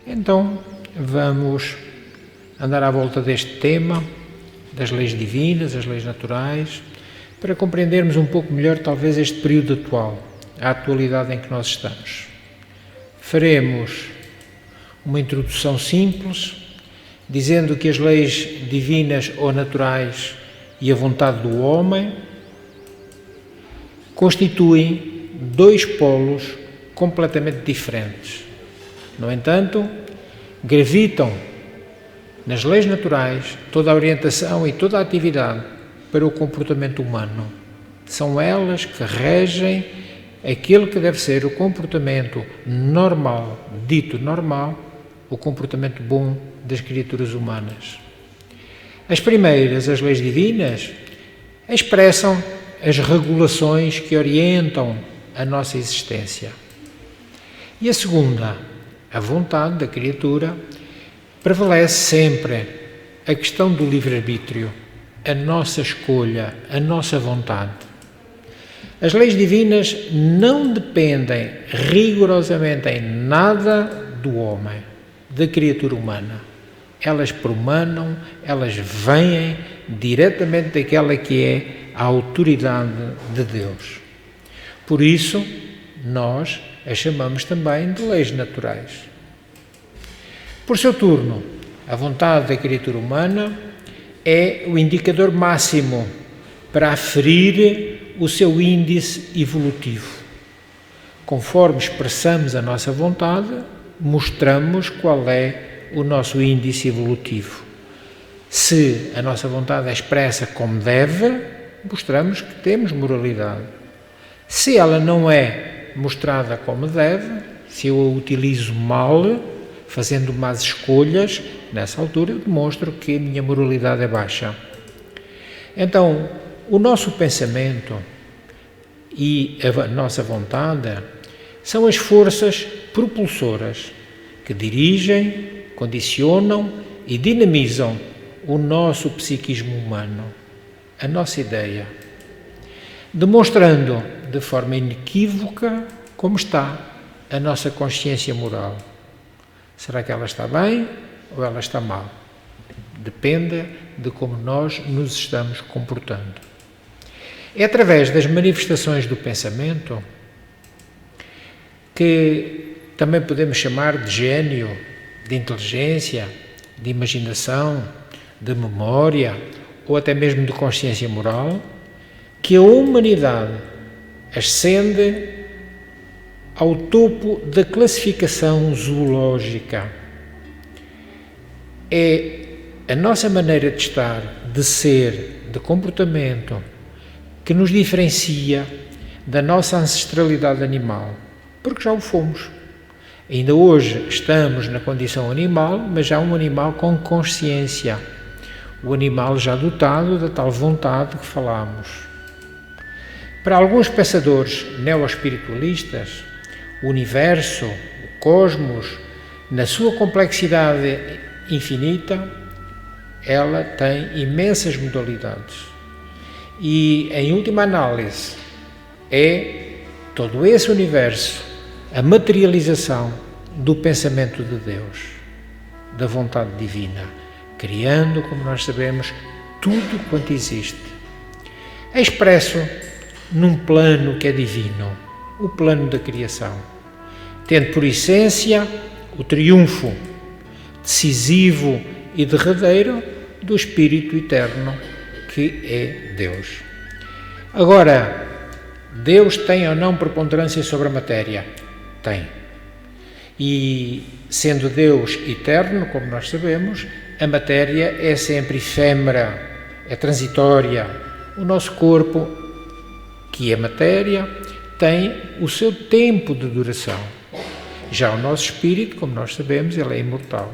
Então, vamos andar à volta deste tema, das leis divinas, as leis naturais, para compreendermos um pouco melhor, talvez, este período atual, a atualidade em que nós estamos. Faremos uma introdução simples, dizendo que as leis divinas ou naturais e a vontade do homem constituem dois polos completamente diferentes. No entanto, gravitam nas leis naturais toda a orientação e toda a atividade para o comportamento humano. São elas que regem aquele que deve ser o comportamento normal, dito normal, o comportamento bom das criaturas humanas. As primeiras, as leis divinas, expressam as regulações que orientam a nossa existência. E a segunda, a vontade da criatura, prevalece sempre a questão do livre-arbítrio, a nossa escolha, a nossa vontade. As leis divinas não dependem rigorosamente em nada do homem, da criatura humana. Elas promanam, elas vêm diretamente daquela que é a autoridade de Deus. Por isso, nós as chamamos também de leis naturais. Por seu turno, a vontade da criatura humana é o indicador máximo para aferir o seu índice evolutivo. Conforme expressamos a nossa vontade, mostramos qual é o nosso índice evolutivo. Se a nossa vontade é expressa como deve, mostramos que temos moralidade. Se ela não é mostrada como deve, se eu a utilizo mal, fazendo más escolhas, nessa altura eu demonstro que a minha moralidade é baixa. Então, o nosso pensamento e a nossa vontade são as forças propulsoras que dirigem, condicionam e dinamizam o nosso psiquismo humano, a nossa ideia, demonstrando de forma inequívoca como está a nossa consciência moral. Será que ela está bem ou ela está mal? Depende de como nós nos estamos comportando. É através das manifestações do pensamento que também podemos chamar de gênio, de inteligência, de imaginação, de memória ou até mesmo de consciência moral, que a humanidade ascende ao topo da classificação zoológica. É a nossa maneira de estar, de ser, de comportamento, que nos diferencia da nossa ancestralidade animal, porque já o fomos. Ainda hoje estamos na condição animal, mas já um animal com consciência, o animal já dotado da tal vontade que falámos. Para alguns pensadores neoespiritualistas, o universo, o cosmos, na sua complexidade infinita, ela tem imensas modalidades. E, em última análise, é todo esse universo a materialização do pensamento de Deus, da vontade divina, criando, como nós sabemos, tudo quanto existe. É expresso num plano que é divino, o plano da criação, tendo por essência o triunfo decisivo e derradeiro do Espírito Eterno, que é Deus. Agora, Deus tem ou não preponderância sobre a matéria? Tem. E, sendo Deus eterno, como nós sabemos, a matéria é sempre efêmera, é transitória. O nosso corpo, que é matéria, tem o seu tempo de duração. Já o nosso espírito, como nós sabemos, ele é imortal.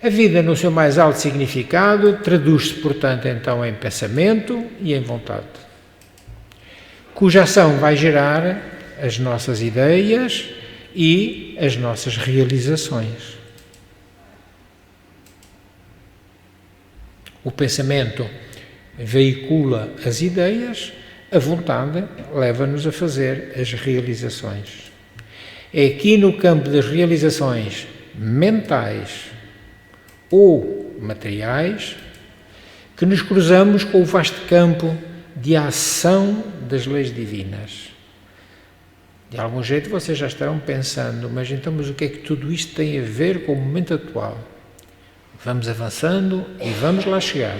A vida, no seu mais alto significado, traduz-se, portanto, então em pensamento e em vontade, cuja ação vai gerar as nossas ideias e as nossas realizações. O pensamento veicula as ideias, a vontade leva-nos a fazer as realizações. É aqui no campo das realizações mentais ou materiais, que nos cruzamos com o vasto campo de ação das leis divinas. De algum jeito vocês já estarão pensando, mas o que é que tudo isto tem a ver com o momento atual? Vamos avançando e vamos lá chegar.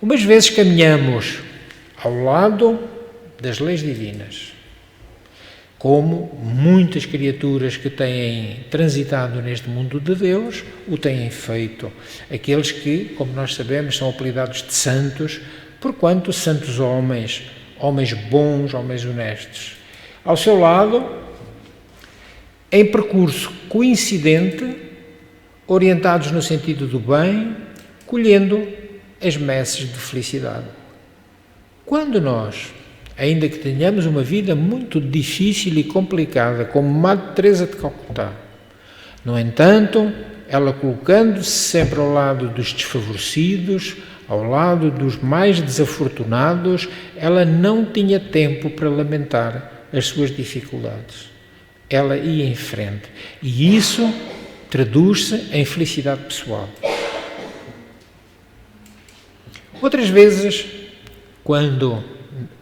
Umas vezes caminhamos ao lado das leis divinas, como muitas criaturas que têm transitado neste mundo de Deus o têm feito. Aqueles que, como nós sabemos, são apelidados de santos, porquanto santos homens, homens bons, homens honestos. Ao seu lado, em percurso coincidente, orientados no sentido do bem, colhendo as messes de felicidade. Quando nós, ainda que tenhamos uma vida muito difícil e complicada, como Madre Teresa de Calcutá, no entanto, ela colocando-se sempre ao lado dos desfavorecidos, ao lado dos mais desafortunados, ela não tinha tempo para lamentar as suas dificuldades. Ela ia em frente. E isso traduz-se em felicidade pessoal. Outras vezes, quando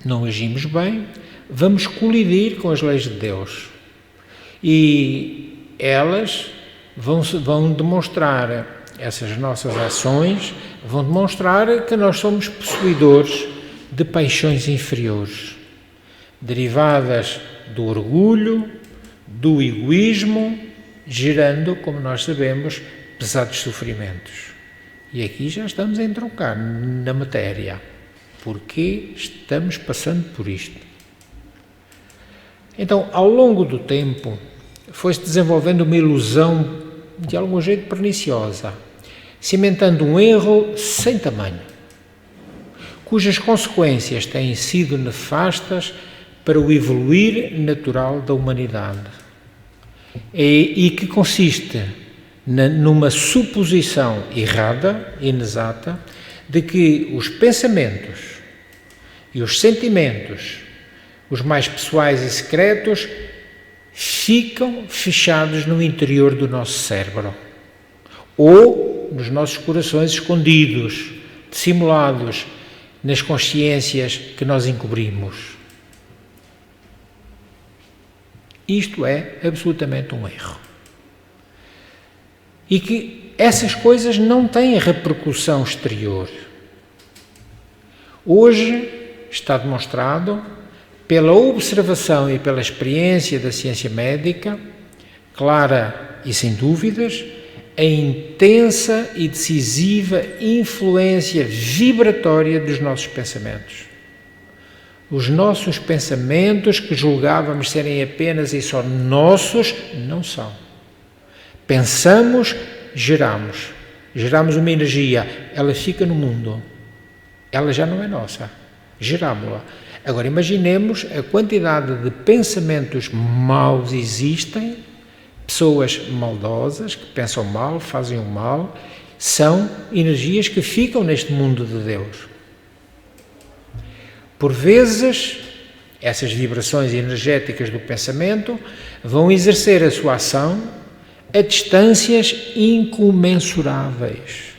não agimos bem, vamos colidir com as leis de Deus. E elas vão demonstrar, essas nossas ações, vão demonstrar que nós somos possuidores de paixões inferiores, derivadas do orgulho, do egoísmo, gerando, como nós sabemos, pesados sofrimentos. E aqui já estamos a entroncar na matéria. Porquê estamos passando por isto? Então, ao longo do tempo, foi-se desenvolvendo uma ilusão de algum jeito perniciosa, cimentando um erro sem tamanho, cujas consequências têm sido nefastas para o evoluir natural da humanidade e que consiste numa suposição errada, inexata, de que os pensamentos e os sentimentos, os mais pessoais e secretos, ficam fechados no interior do nosso cérebro ou nos nossos corações escondidos, dissimulados nas consciências que nós encobrimos. Isto é absolutamente um erro. E que essas coisas não têm repercussão exterior. Hoje está demonstrado, pela observação e pela experiência da ciência médica, clara e sem dúvidas, a intensa e decisiva influência vibratória dos nossos pensamentos. Os nossos pensamentos, que julgávamos serem apenas e só nossos, não são. Pensamos, geramos uma energia, ela fica no mundo, ela já não é nossa, gerámos-la. Agora imaginemos a quantidade de pensamentos maus existem, pessoas maldosas que pensam mal, fazem o mal, são energias que ficam neste mundo de Deus. Por vezes, essas vibrações energéticas do pensamento vão exercer a sua ação a distâncias incomensuráveis.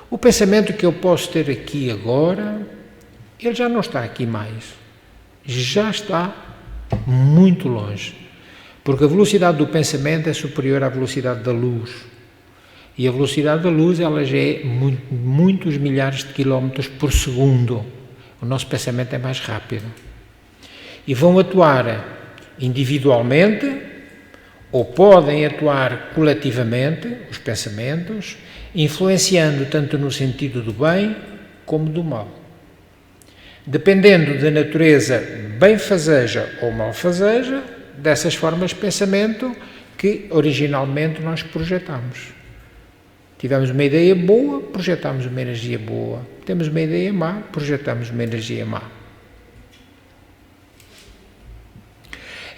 O pensamento que eu posso ter aqui agora, ele já não está aqui mais, já está muito longe, porque a velocidade do pensamento é superior à velocidade da luz, e a velocidade da luz ela já é muitos milhares de quilómetros por segundo. O nosso pensamento é mais rápido. E vão atuar individualmente, ou podem atuar coletivamente, os pensamentos, influenciando tanto no sentido do bem como do mal. Dependendo da natureza benfazeja ou malfazeja, dessas formas de pensamento que originalmente nós projetamos. Tivemos uma ideia boa, projetamos uma energia boa. Temos uma ideia má, projetamos uma energia má.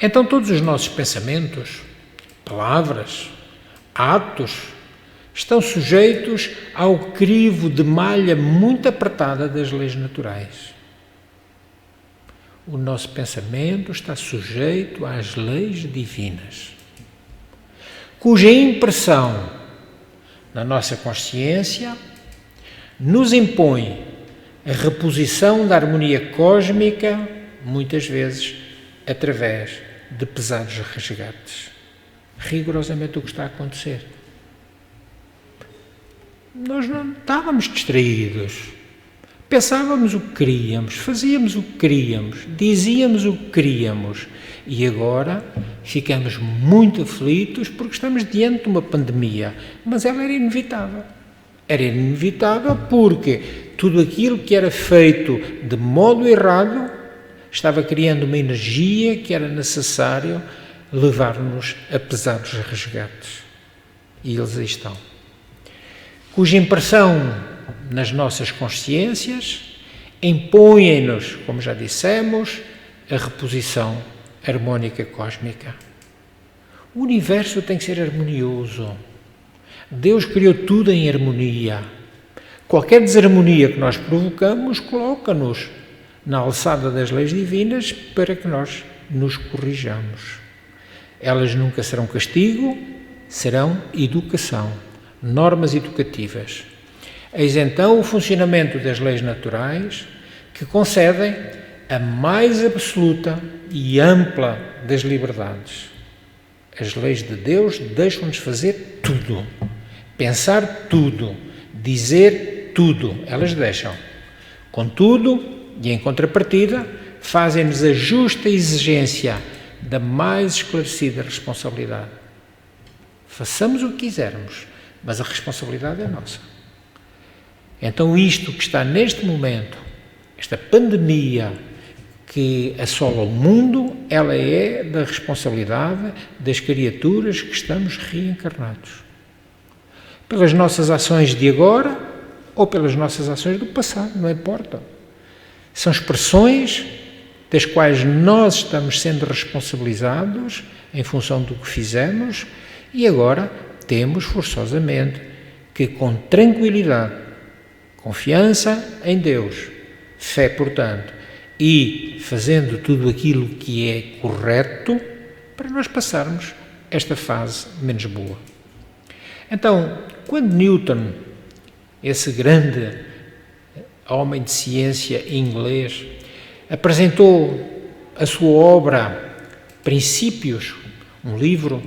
Então todos os nossos pensamentos, palavras, atos, estão sujeitos ao crivo de malha muito apertada das leis naturais. O nosso pensamento está sujeito às leis divinas. cuja impressão na nossa consciência nos impõe a reposição da harmonia cósmica, muitas vezes através de pesados resgates. Rigorosamente o que está a acontecer. Nós não estávamos distraídos. Pensávamos o que queríamos, fazíamos o que queríamos, dizíamos o que queríamos e agora ficamos muito aflitos porque estamos diante de uma pandemia, mas ela era inevitável. Era inevitável porque tudo aquilo que era feito de modo errado estava criando uma energia que era necessário levar-nos a pesados resgates. E eles aí estão. Cuja impressão nas nossas consciências impõem-nos, como já dissemos, a reposição harmónica cósmica. O universo tem que ser harmonioso. Deus criou tudo em harmonia. Qualquer desarmonia que nós provocamos coloca-nos na alçada das leis divinas para que nós nos corrijamos. Elas nunca serão castigo, serão educação, normas educativas. Eis então o funcionamento das leis naturais que concedem a mais absoluta e ampla das liberdades. As leis de Deus deixam-nos fazer tudo, pensar tudo, dizer tudo, elas deixam. Contudo, e em contrapartida, fazem-nos a justa exigência da mais esclarecida responsabilidade. Façamos o que quisermos, mas a responsabilidade é nossa. Então isto que está neste momento, esta pandemia que assola o mundo, ela é da responsabilidade das criaturas que estamos reencarnados. Pelas nossas ações de agora ou pelas nossas ações do passado, não importa. São expressões das quais nós estamos sendo responsabilizados em função do que fizemos e agora temos forçosamente que com tranquilidade, confiança em Deus, fé, portanto, e fazendo tudo aquilo que é correto para nós passarmos esta fase menos boa. Então, quando Newton, esse grande homem de ciência inglês, apresentou a sua obra Princípios, um livro,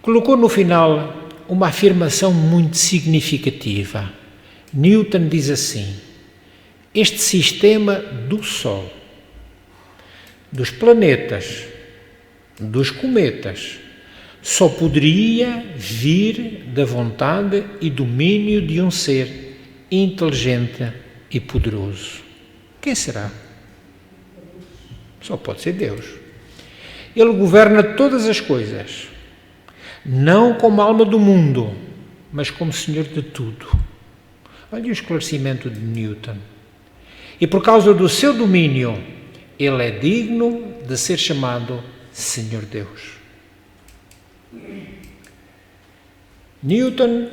colocou no final uma afirmação muito significativa. Newton diz assim: este sistema do Sol, dos planetas, dos cometas, só poderia vir da vontade e domínio de um ser inteligente e poderoso. Quem será? Só pode ser Deus. Ele governa todas as coisas, não como alma do mundo, mas como Senhor de tudo. Olha o esclarecimento de Newton. E por causa do seu domínio, ele é digno de ser chamado Senhor Deus. Newton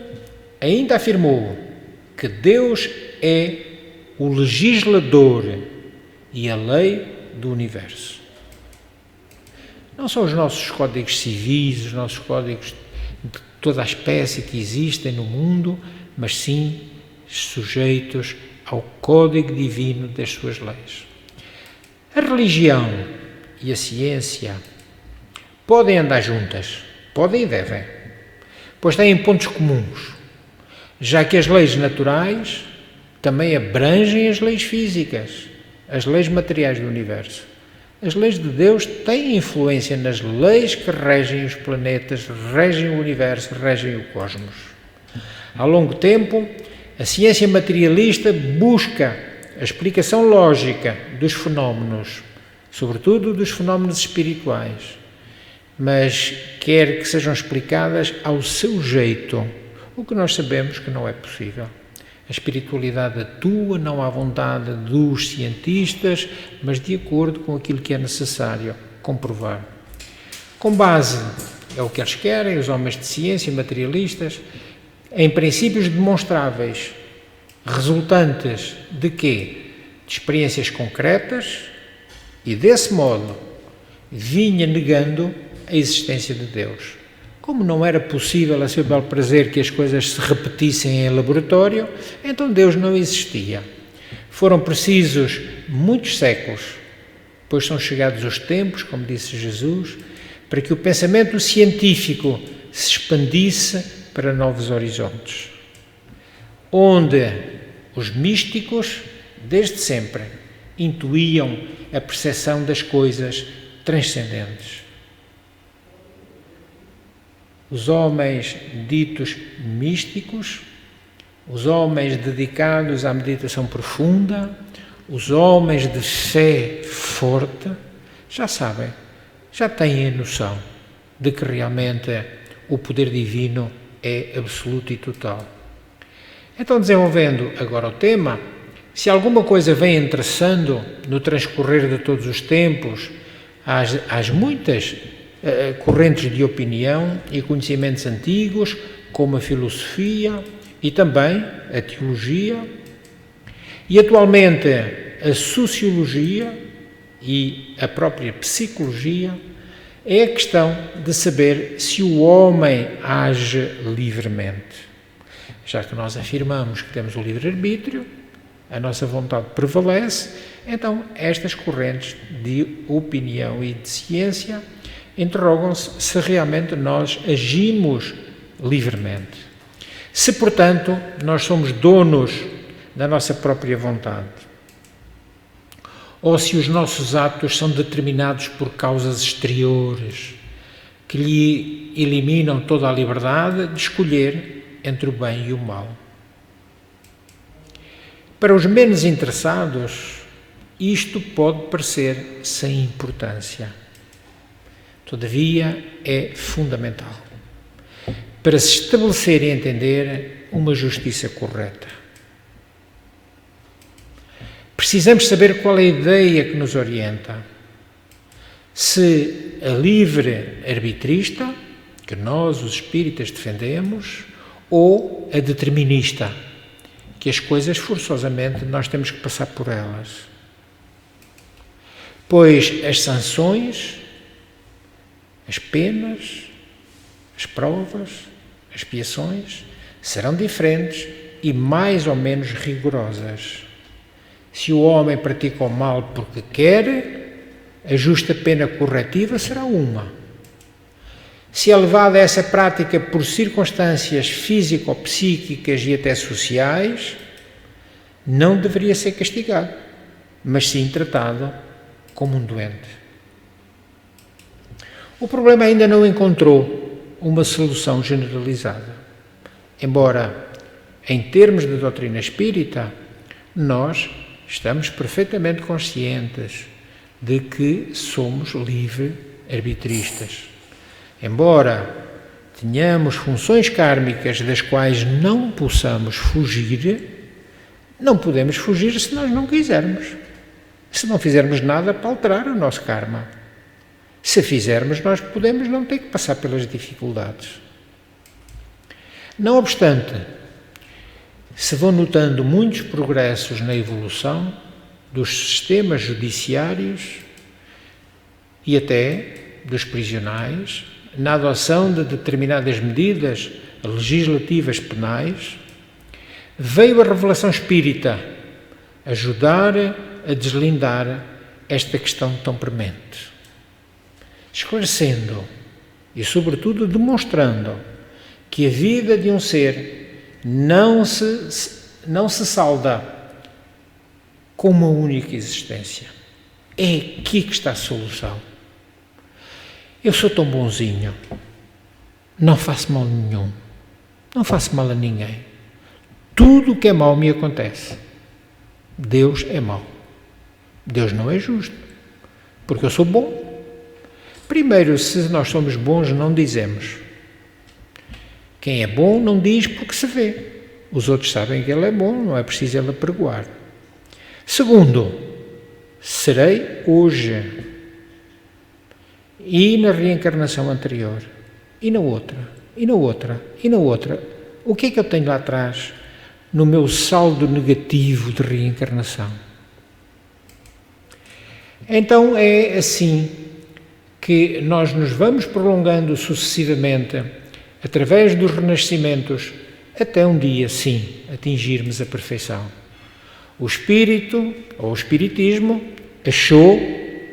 ainda afirmou que Deus é o legislador e a lei do universo. Não são os nossos códigos civis, os nossos códigos de toda a espécie que existem no mundo, mas sim sujeitos ao código divino das suas leis. A religião e a ciência podem andar juntas, podem e devem, pois têm pontos comuns, já que as leis naturais também abrangem as leis físicas, as leis materiais do universo. As leis de Deus têm influência nas leis que regem os planetas, regem o universo, regem o cosmos. Ao longo tempo, a ciência materialista busca a explicação lógica dos fenómenos, sobretudo dos fenómenos espirituais, mas quer que sejam explicadas ao seu jeito, o que nós sabemos que não é possível. A espiritualidade atua não à vontade dos cientistas, mas de acordo com aquilo que é necessário comprovar. Com base, é o que eles querem, os homens de ciência materialistas, em princípios demonstráveis, resultantes de quê? De experiências concretas e, desse modo, vinha negando a existência de Deus. Como não era possível, a seu bel prazer, que as coisas se repetissem em laboratório, então Deus não existia. Foram precisos muitos séculos, pois são chegados os tempos, como disse Jesus, para que o pensamento científico se expandisse para novos horizontes, onde os místicos, desde sempre, intuíam a percepção das coisas transcendentes. Os homens ditos místicos, os homens dedicados à meditação profunda, os homens de fé forte, já sabem, já têm a noção de que realmente o poder divino é absoluto e total. Então, desenvolvendo agora o tema, se alguma coisa vem interessando no transcorrer de todos os tempos, às muitas correntes de opinião e conhecimentos antigos, como a filosofia e também a teologia, e atualmente a sociologia e a própria psicologia, é a questão de saber se o homem age livremente. Já que nós afirmamos que temos o livre-arbítrio, a nossa vontade prevalece, então estas correntes de opinião e de ciência interrogam-se se realmente nós agimos livremente. Se, portanto, nós somos donos da nossa própria vontade, ou se os nossos atos são determinados por causas exteriores que lhe eliminam toda a liberdade de escolher entre o bem e o mal. Para os menos interessados, isto pode parecer sem importância. Todavia, é fundamental para se estabelecer e entender uma justiça correta. Precisamos saber qual é a ideia que nos orienta. Se a livre arbitrista, que nós, os espíritas, defendemos, ou a determinista, que as coisas forçosamente nós temos que passar por elas. Pois as sanções, as penas, as provas, as expiações serão diferentes e mais ou menos rigorosas. Se o homem pratica o mal porque quer, a justa pena corretiva será uma. Se é levada a essa prática por circunstâncias físico-psíquicas e até sociais, não deveria ser castigado, mas sim tratado como um doente. O problema ainda não encontrou uma solução generalizada, embora, em termos de doutrina espírita, nós estamos perfeitamente conscientes de que somos livre-arbitristas. Embora tenhamos funções kármicas das quais não possamos fugir, não podemos fugir se nós não quisermos. Se não fizermos nada para alterar o nosso karma. Se fizermos, nós podemos não ter que passar pelas dificuldades. Não obstante, se vão notando muitos progressos na evolução dos sistemas judiciários e até dos prisionais, na adoção de determinadas medidas legislativas penais, veio a revelação espírita ajudar a deslindar esta questão tão premente, esclarecendo e, sobretudo, demonstrando que a vida de um ser não se salda com uma única existência. É aqui que está a solução. Eu sou tão bonzinho, não faço mal nenhum, não faço mal a ninguém. Tudo o que é mau me acontece. Deus é mau. Deus não é justo, porque eu sou bom. Primeiro, se nós somos bons, não dizemos. Quem é bom não diz porque se vê. Os outros sabem que ele é bom, não é preciso ele apregoar. Segundo, serei hoje e na reencarnação anterior, e na outra, e na outra, e na outra. O que é que eu tenho lá atrás no meu saldo negativo de reencarnação? Então é assim que nós nos vamos prolongando sucessivamente através dos renascimentos até um dia, sim, atingirmos a perfeição. O Espírito, ou o Espiritismo, achou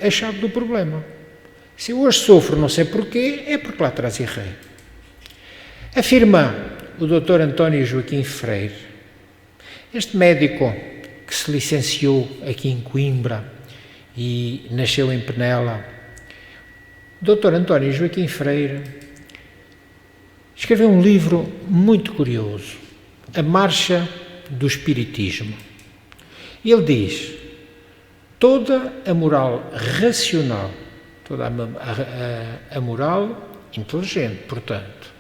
a chave do problema. Se eu hoje sofro, não sei porquê, é porque lá atrás errei. Afirma o Dr. António Joaquim Freire, este médico que se licenciou aqui em Coimbra e nasceu em Penela, o Dr. António Joaquim Freire escreveu um livro muito curioso, A Marcha do Espiritismo. E ele diz: toda a moral racional, toda a moral inteligente, portanto,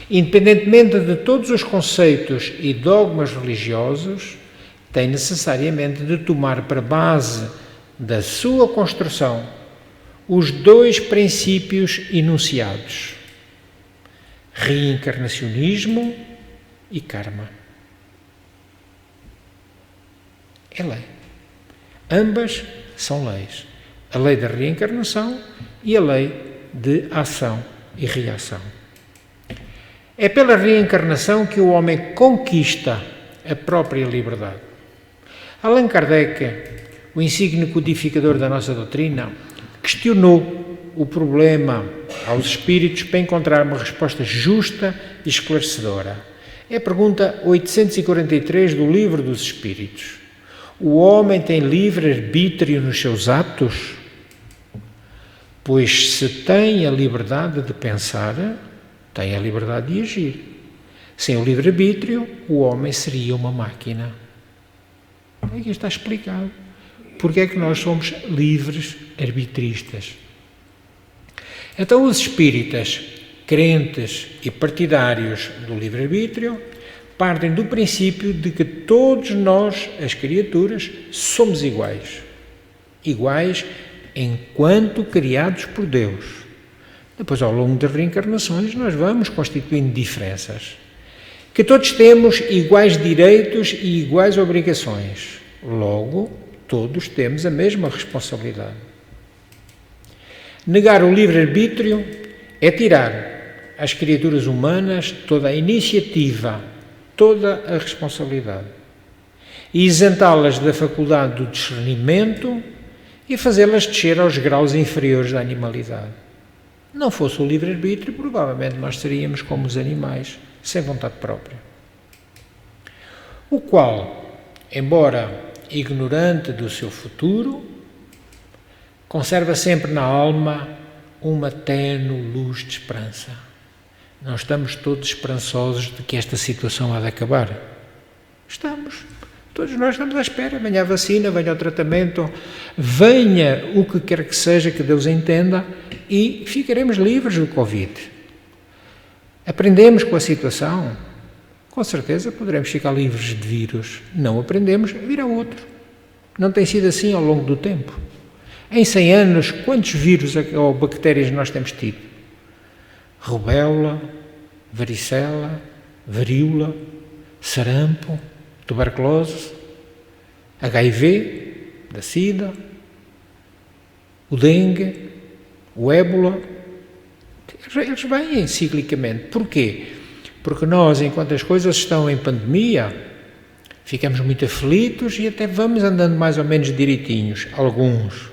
independentemente de todos os conceitos e dogmas religiosos, tem necessariamente de tomar para base da sua construção os dois princípios enunciados: reencarnacionismo e karma. É lei. Ambas são leis. A lei da reencarnação e a lei de ação e reação. É pela reencarnação que o homem conquista a própria liberdade. Allan Kardec, o insigne codificador da nossa doutrina, questionou o problema aos espíritos para encontrar uma resposta justa e esclarecedora. É a pergunta 843 do Livro dos Espíritos. O homem tem livre-arbítrio nos seus atos? Pois se tem a liberdade de pensar, tem a liberdade de agir. Sem o livre-arbítrio, o homem seria uma máquina. Aqui está explicado. Porque é que nós somos livres arbitristas? Então os espíritas, crentes e partidários do livre-arbítrio, partem do princípio de que todos nós, as criaturas, somos iguais. Iguais enquanto criados por Deus. Depois, ao longo das reencarnações, nós vamos constituindo diferenças. Que todos temos iguais direitos e iguais obrigações. Logo, todos temos a mesma responsabilidade. Negar o livre-arbítrio é tirar às criaturas humanas toda a iniciativa, toda a responsabilidade, e isentá-las da faculdade do discernimento e fazê-las descer aos graus inferiores da animalidade. Não fosse o livre-arbítrio, provavelmente nós seríamos como os animais, sem vontade própria. O qual, embora ignorante do seu futuro, conserva sempre na alma uma tênue luz de esperança. Não estamos todos esperançosos de que esta situação há de acabar. Estamos. Todos nós estamos à espera. Venha a vacina, venha o tratamento, venha o que quer que seja que Deus entenda e ficaremos livres do Covid. Aprendemos com a situação? Com certeza poderemos ficar livres de vírus. Não aprendemos, virá outro. Não tem sido assim ao longo do tempo. Em 100 anos, quantos vírus ou bactérias nós temos tido? Rubéola, varicela, varíola, sarampo, tuberculose, HIV, da SIDA, o dengue, o ébola. Eles vêm ciclicamente. Porquê? Porque nós, enquanto as coisas estão em pandemia, ficamos muito aflitos e até vamos andando mais ou menos direitinhos, alguns.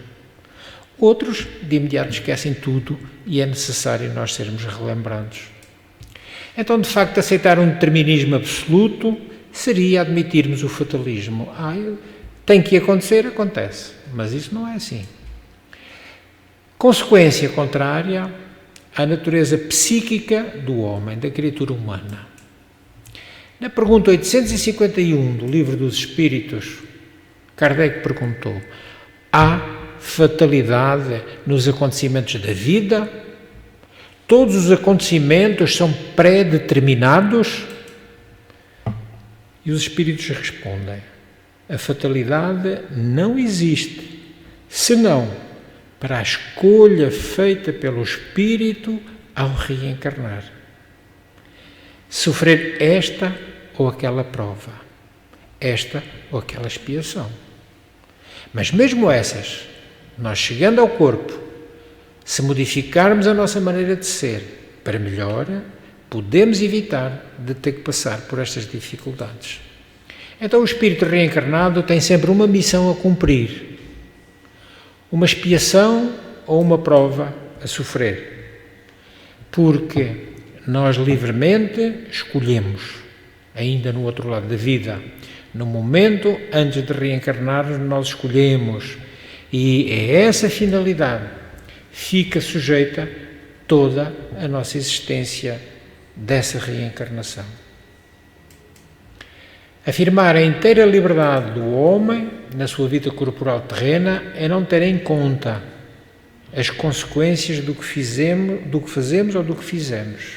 Outros, de imediato, esquecem tudo e é necessário nós sermos relembrados. Então, de facto, aceitar um determinismo absoluto seria admitirmos o fatalismo. Tem que acontecer, acontece. Mas isso não é assim. Consequência contrária à natureza psíquica do homem, da criatura humana. Na pergunta 851 do Livro dos Espíritos, Kardec perguntou: há fatalidade nos acontecimentos da vida? Todos os acontecimentos são pré-determinados? E os espíritos respondem: a fatalidade não existe, senão para a escolha feita pelo espírito ao reencarnar. Sofrer esta ou aquela prova, esta ou aquela expiação. Mas mesmo essas, nós chegando ao corpo, Se modificarmos a nossa maneira de ser para melhor, podemos evitar de ter que passar por estas dificuldades. Então o espírito reencarnado tem sempre uma missão a cumprir, uma expiação ou uma prova a sofrer, porque nós livremente escolhemos, ainda no outro lado da vida, no momento antes de reencarnar, nós escolhemos, e é essa finalidade fica sujeita toda a nossa existência dessa reencarnação. Afirmar a inteira liberdade do homem na sua vida corporal terrena é não ter em conta as consequências do que fazemos ou do que fizemos,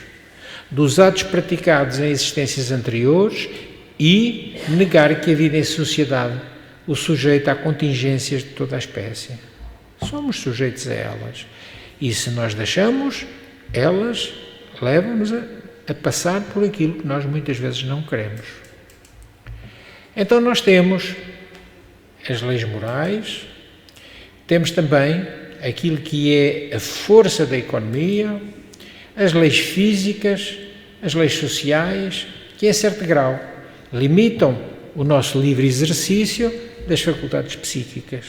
dos atos praticados em existências anteriores e negar que a vida em sociedade o sujeita a contingências de toda a espécie. Somos sujeitos a elas e se nós deixamos, elas levam-nos a passar por aquilo que nós muitas vezes não queremos. Então nós temos as leis morais, temos também aquilo que é a força da economia, as leis físicas, as leis sociais, que em certo grau limitam o nosso livre exercício das faculdades psíquicas.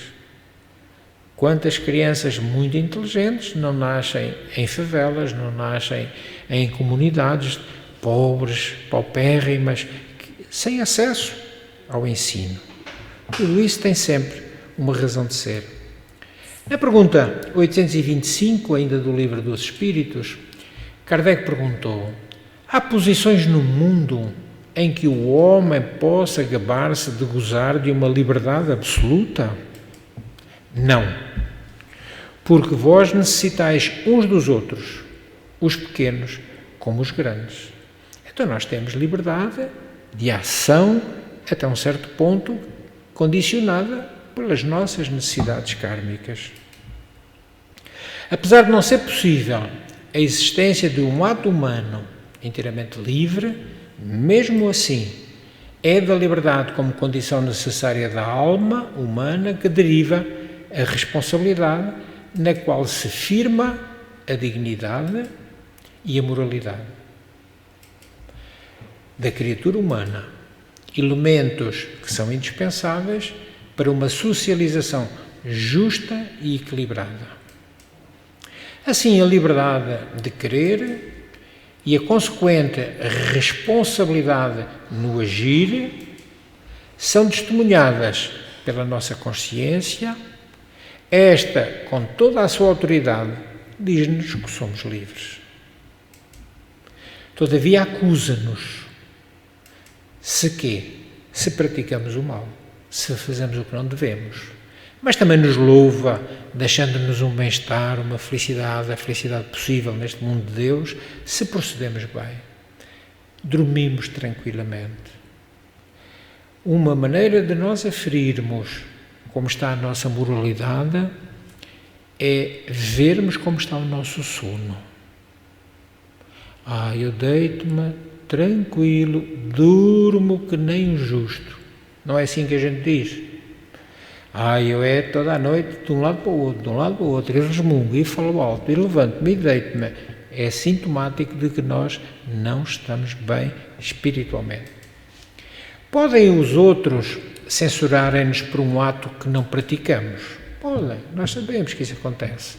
Quantas crianças muito inteligentes não nascem em favelas, não nascem em comunidades pobres, paupérrimas, sem acesso ao ensino. Tudo isso tem sempre uma razão de ser. Na pergunta 825, ainda do Livro dos Espíritos, Kardec perguntou: há posições no mundo em que o homem possa gabar-se de gozar de uma liberdade absoluta? Não, porque vós necessitais uns dos outros, os pequenos como os grandes. Então nós temos liberdade de ação até um certo ponto, condicionada pelas nossas necessidades kármicas. Apesar de não ser possível a existência de um ato humano inteiramente livre, mesmo assim, é da liberdade como condição necessária da alma humana que deriva a responsabilidade na qual se firma a dignidade e a moralidade da criatura humana, elementos que são indispensáveis para uma socialização justa e equilibrada. Assim, a liberdade de querer e a consequente responsabilidade no agir são testemunhadas pela nossa consciência. Esta, com toda a sua autoridade, diz-nos que somos livres. Todavia, acusa-nos se praticamos o mal, se fazemos o que não devemos. Mas também nos louva, deixando-nos um bem-estar, uma felicidade, a felicidade possível neste mundo de Deus, se procedemos bem. Dormimos tranquilamente. Uma maneira de nós aferirmos como está a nossa moralidade é vermos como está o nosso sono. Eu deito-me tranquilo, durmo que nem um justo. Não é assim que a gente diz? Eu é toda a noite de um lado para o outro, de um lado para o outro, e resmungo, e falo alto, e levanto-me e deito-me. É sintomático de que nós não estamos bem espiritualmente. Podem os outros censurarem-nos por um ato que não praticamos? Podem, nós sabemos que isso acontece.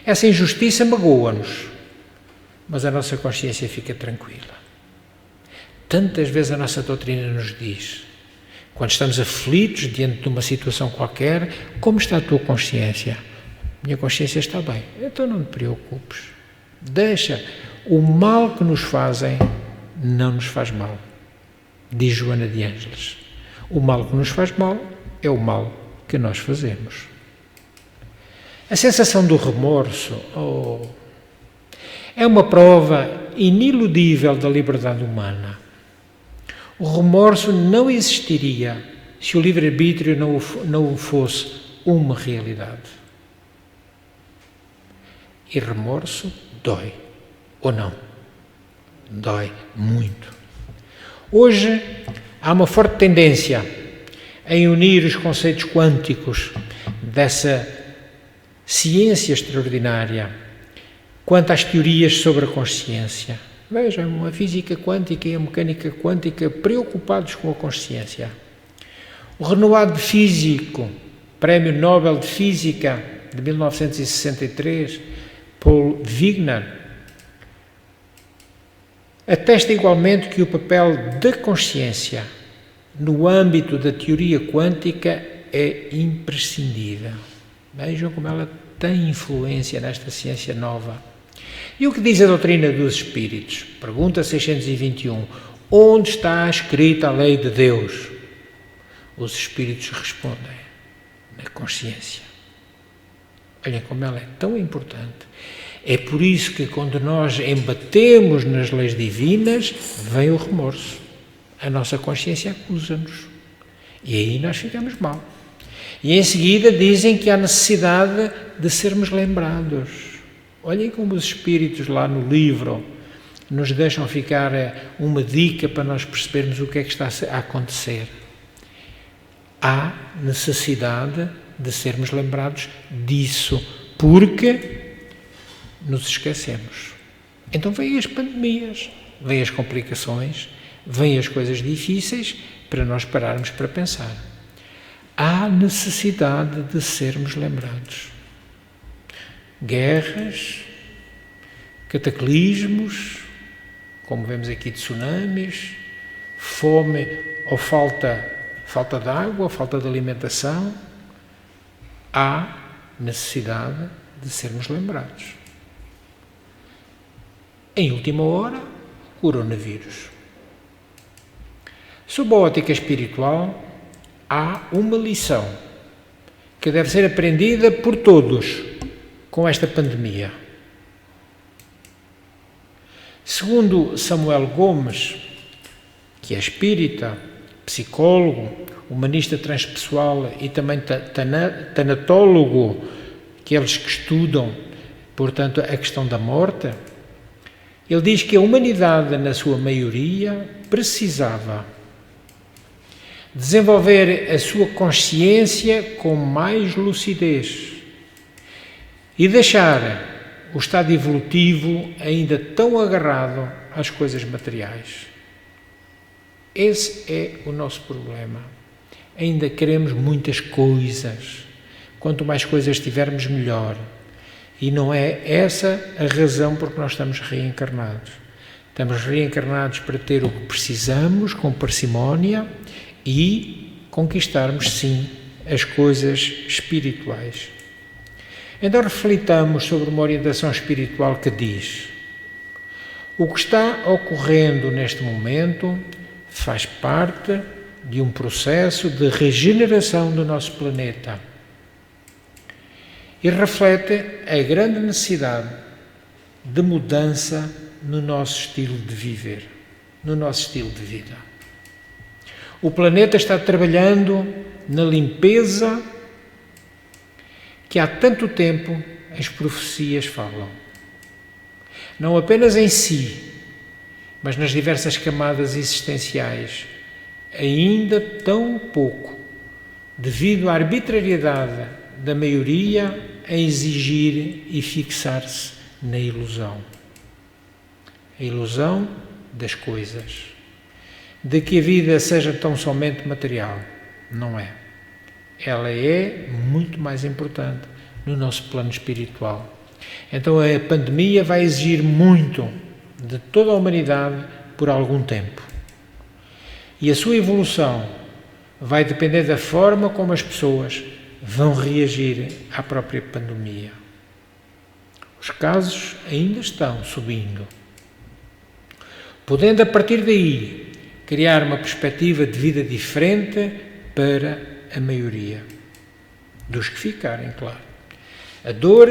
Essa injustiça magoa-nos, mas a nossa consciência fica tranquila. Tantas vezes a nossa doutrina nos diz, quando estamos aflitos diante de uma situação qualquer, como está a tua consciência? Minha consciência está bem. Então não te preocupes. Deixa. O mal que nos fazem não nos faz mal, diz Joana de Ângeles. O mal que nos faz mal é o mal que nós fazemos. A sensação do remorso é uma prova iniludível da liberdade humana. O remorso não existiria se o livre-arbítrio não fosse uma realidade. E remorso dói, ou não? Dói muito. Hoje há uma forte tendência em unir os conceitos quânticos dessa ciência extraordinária quanto às teorias sobre a consciência. Vejam, a física quântica e a mecânica quântica preocupados com a consciência. O renomado físico, Prémio Nobel de Física de 1963, Paul Wigner, atesta igualmente que o papel da consciência no âmbito da teoria quântica é imprescindível. Vejam como ela tem influência nesta ciência nova. E o que diz a doutrina dos espíritos? Pergunta 621. Onde está escrita a lei de Deus? Os espíritos respondem: na consciência. Olhem como ela é tão importante. É por isso que quando nós embatemos nas leis divinas, vem o remorso. A nossa consciência acusa-nos. E aí nós ficamos mal. E em seguida dizem que há necessidade de sermos lembrados. Olhem como os espíritos lá no livro nos deixam ficar uma dica para nós percebermos o que é que está a acontecer. Há necessidade de sermos lembrados disso, porque nos esquecemos. Então vêm as pandemias, vêm as complicações, vêm as coisas difíceis para nós pararmos para pensar. Há necessidade de sermos lembrados. Guerras, cataclismos, como vemos aqui, tsunamis, fome ou falta de água, falta de alimentação. Há necessidade de sermos lembrados. Em última hora, coronavírus. Sob a ótica espiritual, há uma lição que deve ser aprendida por todos com esta pandemia. Segundo Samuel Gomes, que é espírita, psicólogo, humanista transpessoal e também tanatólogo, aqueles que estudam, portanto, a questão da morte, ele diz que a humanidade, na sua maioria, precisava desenvolver a sua consciência com mais lucidez e deixar o estado evolutivo ainda tão agarrado às coisas materiais. Esse é o nosso problema. Ainda queremos muitas coisas. Quanto mais coisas tivermos, melhor. E não é essa a razão por que nós estamos reencarnados. Estamos reencarnados para ter o que precisamos, com parcimónia, e conquistarmos, sim, as coisas espirituais. Então reflitamos sobre uma orientação espiritual que diz: o que está ocorrendo neste momento faz parte de um processo de regeneração do nosso planeta e reflete a grande necessidade de mudança no nosso estilo de viver, no nosso estilo de vida. O planeta está trabalhando na limpeza que há tanto tempo as profecias falam. Não apenas em si, mas nas diversas camadas existenciais, ainda tão pouco, devido à arbitrariedade da maioria a exigir e fixar-se na ilusão. A ilusão das coisas. De que a vida seja tão somente material. Não é. Ela é muito mais importante no nosso plano espiritual. Então a pandemia vai exigir muito de toda a humanidade por algum tempo. E a sua evolução vai depender da forma como as pessoas vão reagir à própria pandemia. Os casos ainda estão subindo. Podendo, a partir daí, criar uma perspectiva de vida diferente para a maioria dos que ficarem, claro. A dor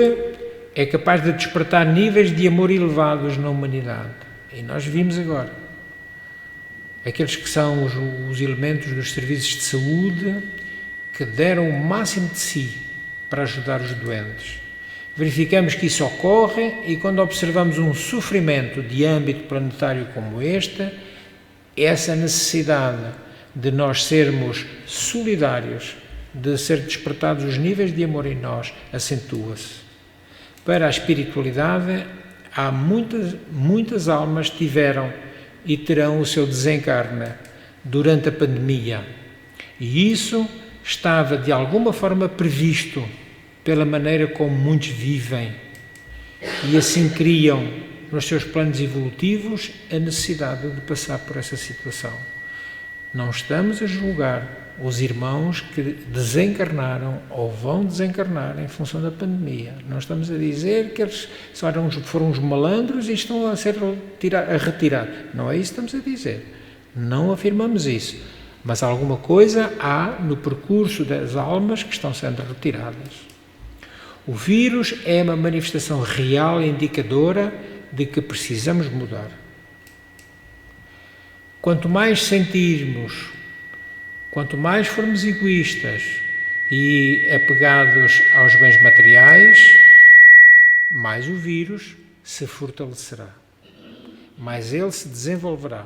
é capaz de despertar níveis de amor elevados na humanidade. E nós vimos agora. Aqueles que são os elementos dos serviços de saúde que deram o máximo de si para ajudar os doentes. Verificamos que isso ocorre e quando observamos um sofrimento de âmbito planetário como este, essa necessidade de nós sermos solidários de ser despertados os níveis de amor em nós, acentua-se. Para a espiritualidade, há muitas almas tiveram e terão o seu desencarne durante a pandemia. E isso estava de alguma forma previsto pela maneira como muitos vivem e assim criam nos seus planos evolutivos a necessidade de passar por essa situação. Não estamos a julgar os irmãos que desencarnaram ou vão desencarnar em função da pandemia. Não estamos a dizer que eles foram uns malandros e estão a ser retirados. Não é isso que estamos a dizer. Não afirmamos isso. Mas alguma coisa há no percurso das almas que estão sendo retiradas. O vírus é uma manifestação real e indicadora de que precisamos mudar. Quanto mais sentirmos, quanto mais formos egoístas e apegados aos bens materiais, mais o vírus se fortalecerá, mais ele se desenvolverá.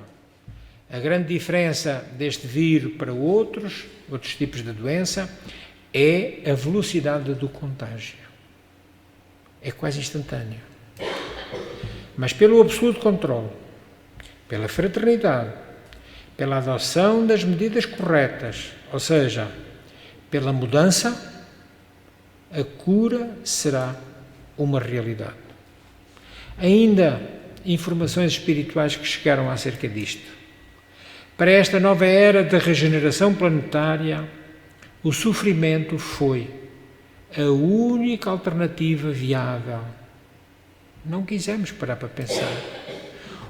A grande diferença deste vírus para outros tipos de doença, é a velocidade do contágio. É quase instantâneo. Mas pelo absoluto controle, pela fraternidade, pela adoção das medidas corretas, ou seja, pela mudança, a cura será uma realidade. Ainda informações espirituais que chegaram acerca disto. Para esta nova era da regeneração planetária, o sofrimento foi a única alternativa viável. Não quisemos parar para pensar.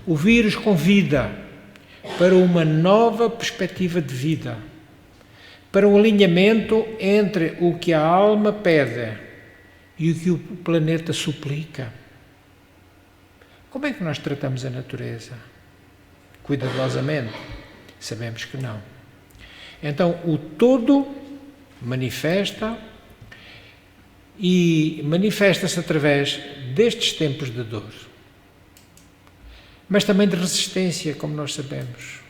O vírus convida para uma nova perspectiva de vida, para um alinhamento entre o que a alma pede e o que o planeta suplica. Como é que nós tratamos a natureza? Cuidadosamente? Sabemos que não. Então, o todo manifesta e manifesta-se através destes tempos de dor, mas também de resistência, como nós sabemos,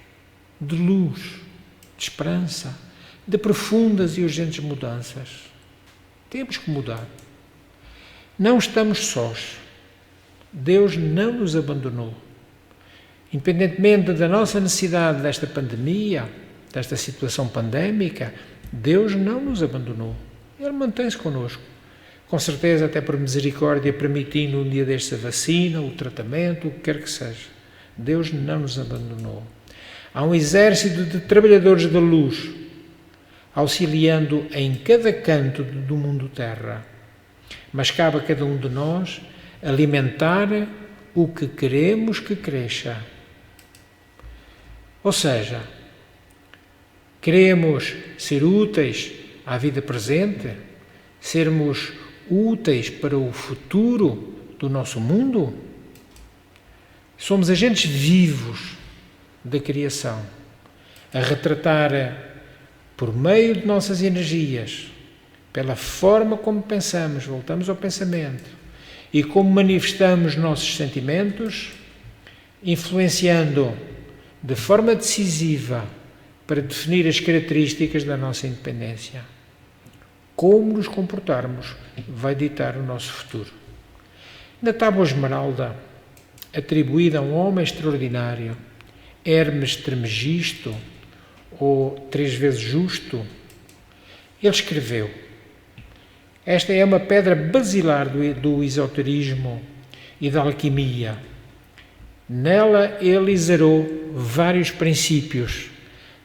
de luz, de esperança, de profundas e urgentes mudanças. Temos que mudar. Não estamos sós. Deus não nos abandonou. Independentemente da nossa necessidade desta pandemia, desta situação pandémica, Deus não nos abandonou. Ele mantém-se connosco. Com certeza, até por misericórdia, permitindo um dia deste a vacina, o tratamento, o que quer que seja. Deus não nos abandonou. Há um exército de trabalhadores da luz, auxiliando em cada canto do mundo terra. Mas cabe a cada um de nós alimentar o que queremos que cresça. Ou seja, queremos ser úteis à vida presente, sermos úteis para o futuro do nosso mundo? Somos agentes vivos da criação, a retratar por meio de nossas energias, pela forma como pensamos, voltamos ao pensamento, e como manifestamos nossos sentimentos, influenciando de forma decisiva para definir as características da nossa independência. Como nos comportarmos vai ditar o nosso futuro. Na tábua esmeralda, atribuída a um homem extraordinário, Hermes Trismegisto, ou 3 vezes justo, ele escreveu: esta é uma pedra basilar do esoterismo e da alquimia. Nela ele exarou vários princípios,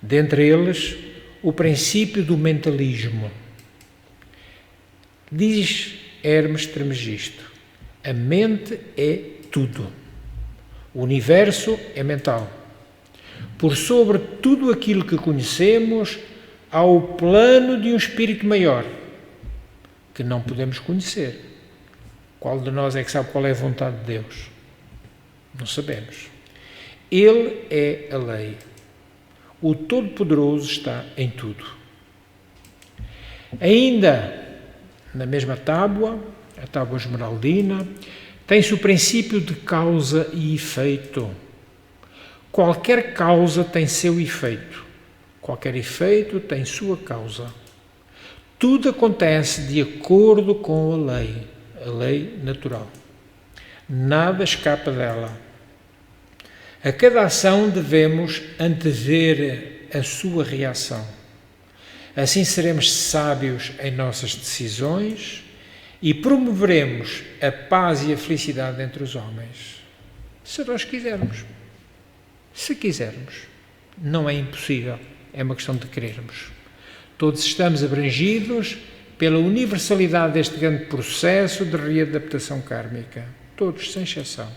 dentre eles o princípio do mentalismo. Diz Hermes Trismegisto: a mente é tudo. O universo é mental. Por sobre tudo aquilo que conhecemos, há o plano de um espírito maior, que não podemos conhecer. Qual de nós é que sabe qual é a vontade de Deus? Não sabemos. Ele é a lei. O Todo-Poderoso está em tudo. Ainda na mesma tábua, a tábua esmeraldina, tem-se o princípio de causa e efeito. Qualquer causa tem seu efeito. Qualquer efeito tem sua causa. Tudo acontece de acordo com a lei natural. Nada escapa dela. A cada ação devemos antever a sua reação. Assim seremos sábios em nossas decisões e promoveremos a paz e a felicidade entre os homens. Se nós quisermos. Se quisermos. Não é impossível. É uma questão de querermos. Todos estamos abrangidos pela universalidade deste grande processo de readaptação kármica. Todos, sem exceção.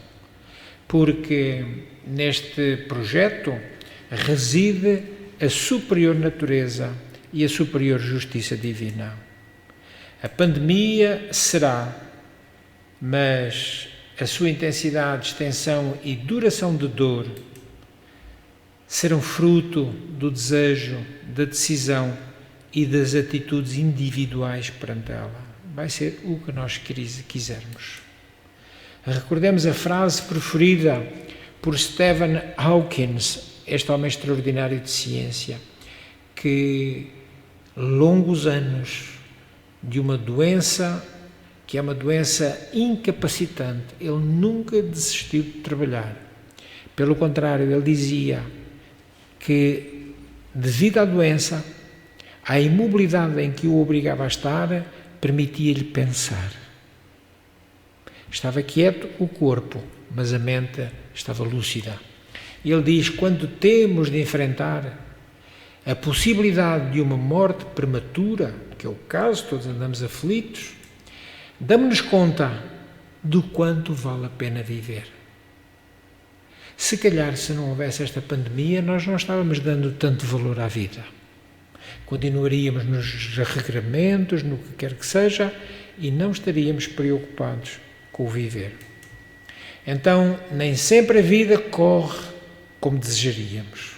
Porque neste projeto reside a superior natureza e a superior justiça divina. A pandemia será, mas a sua intensidade, extensão e duração de dor serão fruto do desejo, da decisão e das atitudes individuais perante ela. Vai ser o que nós quisermos. Recordemos a frase preferida por Stephen Hawking, este homem extraordinário de ciência, que longos anos de uma doença que é uma doença incapacitante, ele nunca desistiu de trabalhar. Pelo contrário, ele dizia que, devido à doença, à imobilidade em que o obrigava a estar, permitia-lhe pensar. Estava quieto o corpo, mas a mente estava lúcida. Ele diz, quando temos de enfrentar a possibilidade de uma morte prematura, que é o caso, todos andamos aflitos, damos-nos conta do quanto vale a pena viver. Se calhar, se não houvesse esta pandemia, nós não estávamos dando tanto valor à vida. Continuaríamos nos regramentos, no que quer que seja, e não estaríamos preocupados com o viver. Então, nem sempre a vida corre como desejaríamos.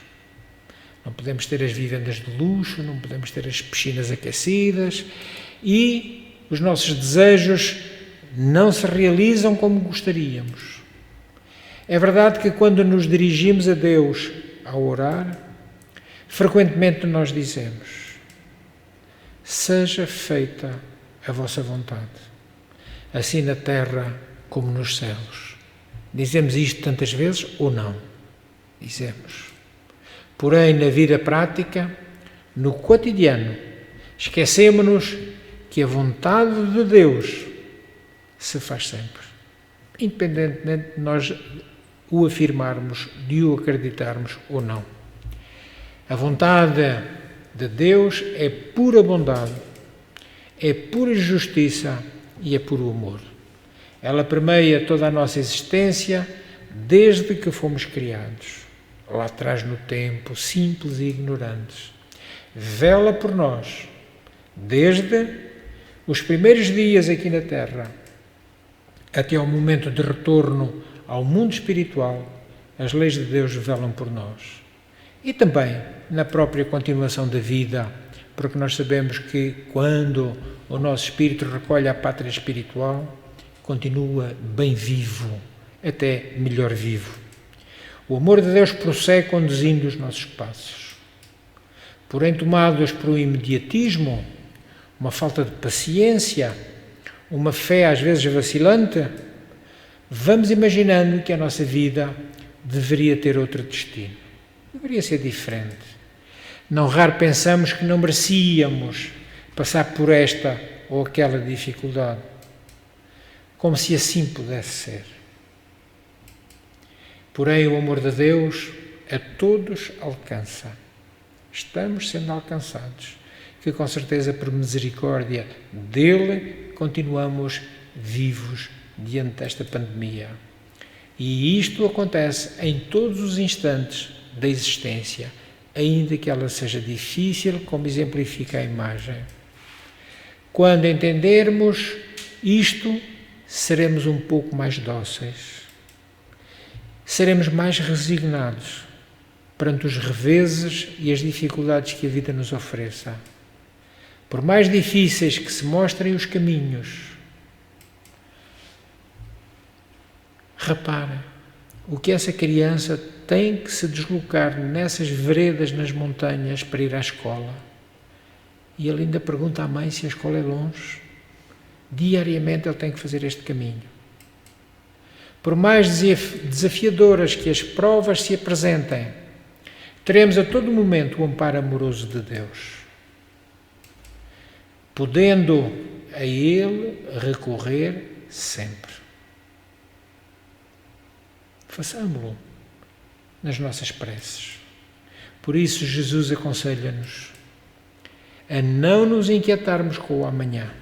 Não podemos ter as vivendas de luxo, não podemos ter as piscinas aquecidas e os nossos desejos não se realizam como gostaríamos. É verdade que quando nos dirigimos a Deus ao orar, frequentemente nós dizemos: seja feita a vossa vontade, assim na terra como nos céus. Dizemos isto tantas vezes ou não? Dizemos. Porém, na vida prática, no cotidiano, esquecemos-nos que a vontade de Deus se faz sempre, independentemente de nós o afirmarmos, de o acreditarmos ou não. A vontade de Deus é pura bondade, é pura justiça e é puro amor. Ela permeia toda a nossa existência desde que fomos criados, lá atrás no tempo, simples e ignorantes. Vela por nós, desde os primeiros dias aqui na Terra até ao momento de retorno ao mundo espiritual. As leis de Deus velam por nós. E também na própria continuação da vida, porque nós sabemos que quando o nosso espírito recolhe a pátria espiritual, continua bem vivo, até melhor vivo. O amor de Deus prossegue conduzindo os nossos passos. Porém, tomados por um imediatismo, uma falta de paciência, uma fé às vezes vacilante, vamos imaginando que a nossa vida deveria ter outro destino. Deveria ser diferente. Não raro pensamos que não merecíamos passar por esta ou aquela dificuldade, como se assim pudesse ser. Porém, o amor de Deus a todos alcança. Estamos sendo alcançados, que com certeza por misericórdia dele continuamos vivos diante desta pandemia. E isto acontece em todos os instantes da existência, ainda que ela seja difícil, como exemplifica a imagem. Quando entendermos isto, seremos um pouco mais dóceis. Seremos mais resignados perante os reveses e as dificuldades que a vida nos ofereça. Por mais difíceis que se mostrem os caminhos, repare o que essa criança tem que se deslocar nessas veredas nas montanhas para ir à escola. E ele ainda pergunta à mãe se a escola é longe. Diariamente ele tem que fazer este caminho. Por mais desafiadoras que as provas se apresentem, teremos a todo momento o amparo amoroso de Deus, podendo a Ele recorrer sempre. Façamo-lo nas nossas preces. Por isso, Jesus aconselha-nos a não nos inquietarmos com o amanhã,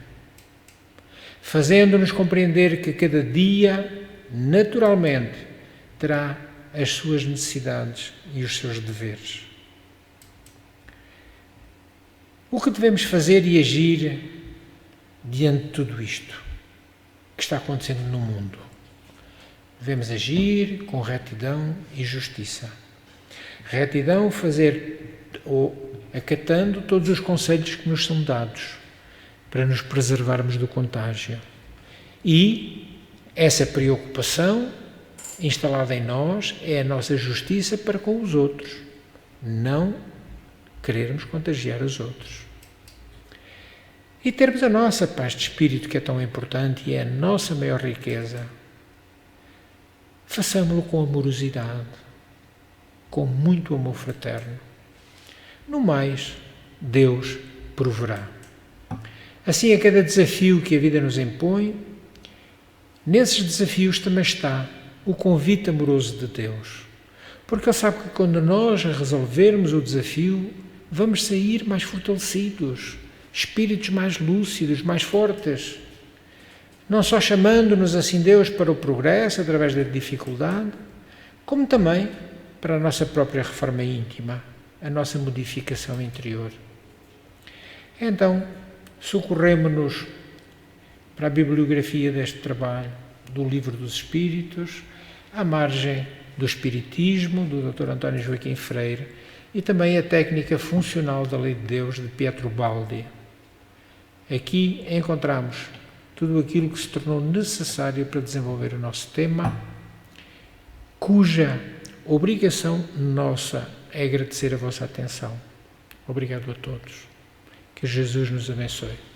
fazendo-nos compreender que cada dia, naturalmente, terá as suas necessidades e os seus deveres. O que devemos fazer e agir diante de tudo isto que está acontecendo no mundo? Devemos agir com retidão e justiça. Retidão, fazer ou acatando todos os conselhos que nos são dados para nos preservarmos do contágio. E essa preocupação instalada em nós é a nossa justiça para com os outros, não querermos contagiar os outros. E termos a nossa paz de espírito, que é tão importante e é a nossa maior riqueza. Façamo-lo com amorosidade, com muito amor fraterno. No mais, Deus proverá. Assim, a cada desafio que a vida nos impõe, nesses desafios também está o convite amoroso de Deus. Porque Ele sabe que quando nós resolvermos o desafio, vamos sair mais fortalecidos, espíritos mais lúcidos, mais fortes. Não só chamando-nos assim Deus para o progresso através da dificuldade, como também para a nossa própria reforma íntima, a nossa modificação interior. Então, socorremo-nos para a bibliografia deste trabalho, do Livro dos Espíritos, à margem do Espiritismo, do Dr. António Joaquim Freire, e também a técnica funcional da Lei de Deus, de Pietro Baldi. Aqui encontramos tudo aquilo que se tornou necessário para desenvolver o nosso tema, cuja obrigação nossa é agradecer a vossa atenção. Obrigado a todos. Que Jesus nos abençoe.